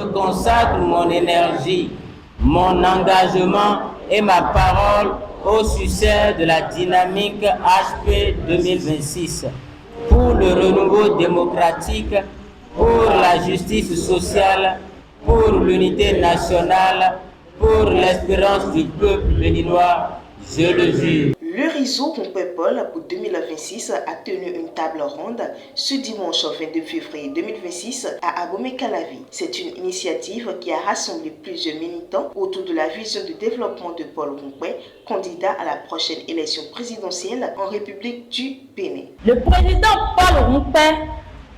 je consacre mon énergie, mon engagement et ma parole au succès de la dynamique HP 2026 pour le renouveau démocratique, pour la justice sociale, pour l'unité nationale, pour l'espérance du peuple béninois, je le jure. Le réseau Rompouet-Paul pour 2026 a tenu une table ronde ce dimanche 22 février 2026 à Abomey-Calavi. C'est une initiative qui a rassemblé plusieurs militants autour de la vision de développement de Paul Rompouet, candidat à la prochaine élection présidentielle en République du Bénin. Le président Paul Rompouet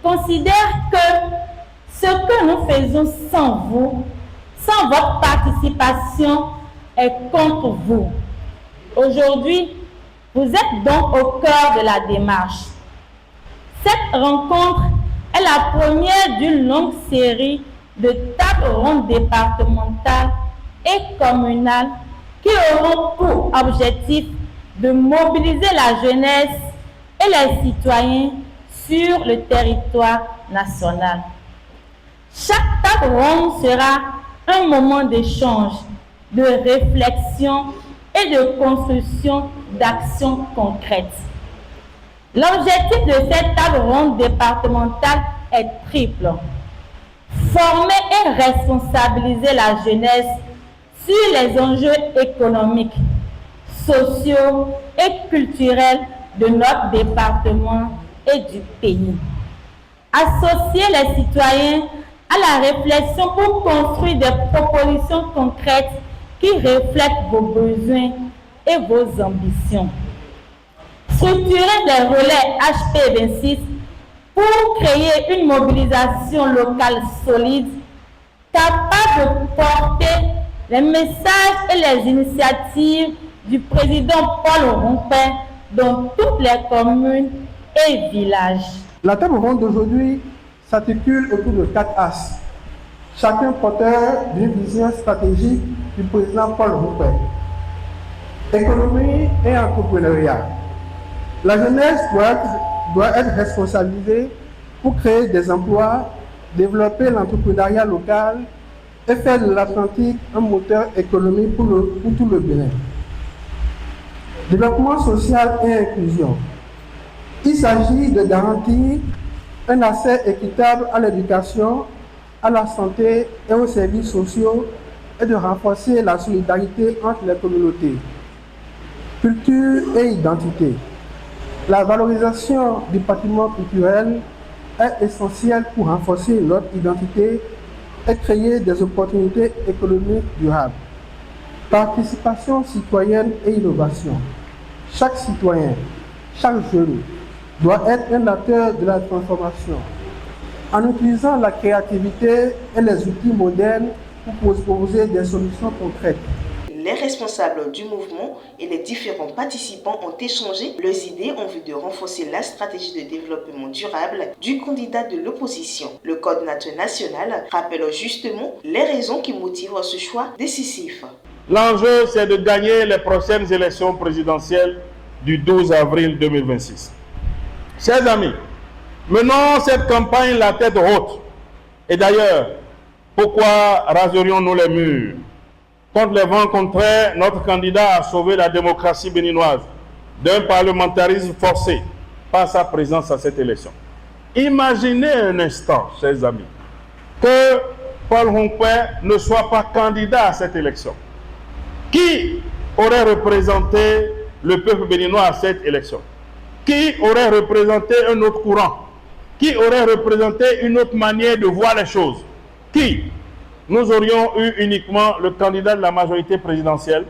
considère que ce que nous faisons sans vous, sans votre participation, est contre vous. Aujourd'hui, vous êtes donc au cœur de la démarche. Cette rencontre est la première d'une longue série de tables rondes départementales et communales qui auront pour objectif de mobiliser la jeunesse et les citoyens sur le territoire national. Chaque table ronde sera un moment d'échange, de réflexion et de construction d'actions concrètes. L'objectif de cette table ronde départementale est triple. Former et responsabiliser la jeunesse sur les enjeux économiques, sociaux et culturels de notre département et du pays. Associer les citoyens à la réflexion pour construire des propositions concrètes qui reflètent vos besoins et vos ambitions. Structurer des relais HP26 pour créer une mobilisation locale solide, capable de porter les messages et les initiatives du président Paul Rompouet dans toutes les communes et villages. La table ronde d'aujourd'hui s'articule autour de 4 axes, chacun porteur d'une vision stratégique du président Paul Rompouet. Économie et entrepreneuriat. La jeunesse doit être responsabilisée pour créer des emplois, développer l'entrepreneuriat local et faire de l'Atlantique un moteur économique pour tout le Bénin. Développement social et inclusion. Il s'agit de garantir un accès équitable à l'éducation, à la santé et aux services sociaux et de renforcer la solidarité entre les communautés. Culture et identité. La valorisation du patrimoine culturel est essentielle pour renforcer notre identité et créer des opportunités économiques durables. Participation citoyenne et innovation. Chaque citoyen, chaque jeune doit être un acteur de la transformation en utilisant la créativité et les outils modernes pour proposer des solutions concrètes. Les responsables du mouvement et les différents participants ont échangé leurs idées en vue de renforcer la stratégie de développement durable du candidat de l'opposition. Le coordinateur national rappelle justement les raisons qui motivent ce choix décisif. L'enjeu, c'est de gagner les prochaines élections présidentielles du 12 avril 2026. Chers amis, menons cette campagne la tête haute. Et d'ailleurs, pourquoi raserions-nous les murs? Contre les vents contraires, notre candidat a sauvé la démocratie béninoise d'un parlementarisme forcé par sa présence à cette élection. Imaginez un instant, chers amis, que Paul Rompouet ne soit pas candidat à cette élection. Qui aurait représenté le peuple béninois à cette élection? Qui aurait représenté un autre courant? Qui aurait représenté une autre manière de voir les choses? Qui? Nous aurions eu uniquement le candidat de la majorité présidentielle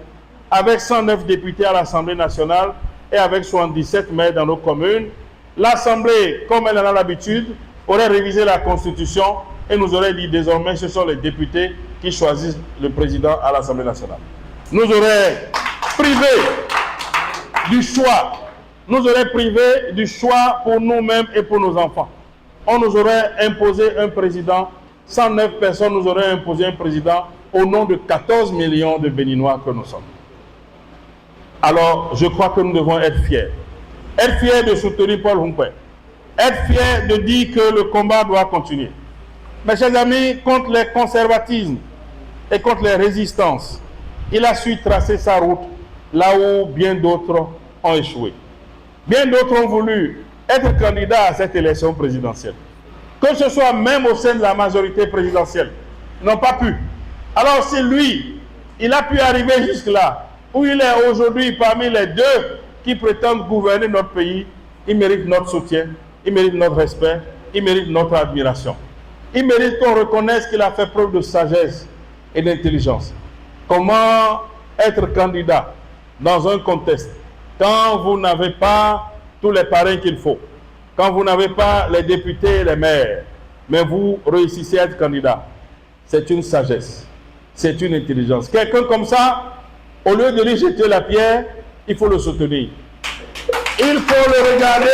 avec 109 députés à l'Assemblée nationale et avec 77 maires dans nos communes. L'Assemblée, comme elle en a l'habitude, aurait révisé la Constitution et nous aurait dit désormais ce sont les députés qui choisissent le président à l'Assemblée nationale. Nous aurait privé du choix. Nous aurait privé du choix pour nous-mêmes et pour nos enfants. On nous aurait imposé un président. 109 personnes nous auraient imposé un président au nom de 14 millions de Béninois que nous sommes. Alors, je crois que nous devons être fiers. Être fiers de soutenir Paul Rompouet. Être fiers de dire que le combat doit continuer. Mes chers amis, contre les conservatismes et contre les résistances, il a su tracer sa route là où bien d'autres ont échoué. Bien d'autres ont voulu être candidats à cette élection présidentielle. Que ce soit même au sein de la majorité présidentielle, n'ont pas pu. Alors si lui, il a pu arriver jusque-là, où il est aujourd'hui parmi les deux qui prétendent gouverner notre pays, il mérite notre soutien, il mérite notre respect, il mérite notre admiration. Il mérite qu'on reconnaisse qu'il a fait preuve de sagesse et d'intelligence. Comment être candidat dans un contexte quand vous n'avez pas tous les parrains qu'il faut, quand vous n'avez pas les députés et les maires, mais vous réussissez à être candidat? C'est une sagesse, c'est une intelligence. Quelqu'un comme ça, au lieu de lui jeter la pierre, il faut le soutenir. Il faut le regarder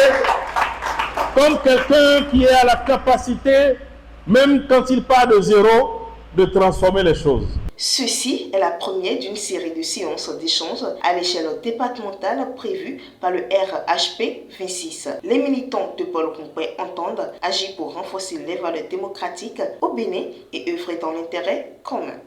comme quelqu'un qui est à la capacité, même quand il part de zéro, de transformer les choses. Ceci est la première d'une série de séances d'échange à l'échelle départementale prévue par le RHP 26. Les militants de Paul Rompouet entendent agir pour renforcer les valeurs démocratiques au Bénin et œuvrer dans l'intérêt commun.